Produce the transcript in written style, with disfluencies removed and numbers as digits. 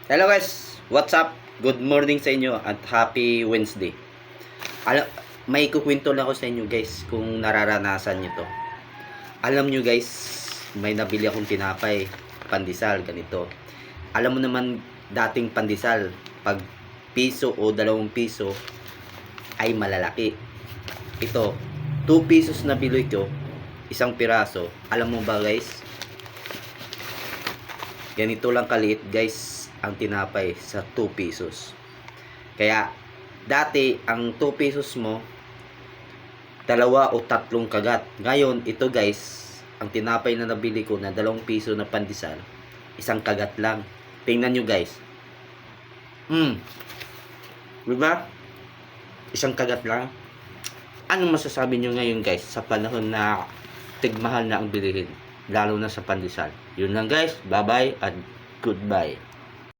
Hello guys, what's up? Good morning sa inyo at happy Wednesday. May kukwento lang ako sa inyo guys kung nararanasan nyo to. Alam nyo guys, may nabili akong tinapay, pandesal, ganito. Alam mo naman dating pandesal, pag piso o 2 piso ay malalaki. Ito, 2 pesos na bili ko, isang piraso. Alam mo ba guys, ganito lang kaliit guys ang tinapay sa 2 pesos. Kaya dati ang 2 pesos mo 2 o 3 kagat. Ngayon ito guys, ang tinapay na nabili ko na 2 piso na pandesal, isang kagat lang. Tingnan nyo guys. Diba? Isang kagat lang. Anong masasabi nyo ngayon guys sa panahon na tigmahal na ang bilihin, lalo na sa pandesal? Yun lang guys. Bye bye and goodbye.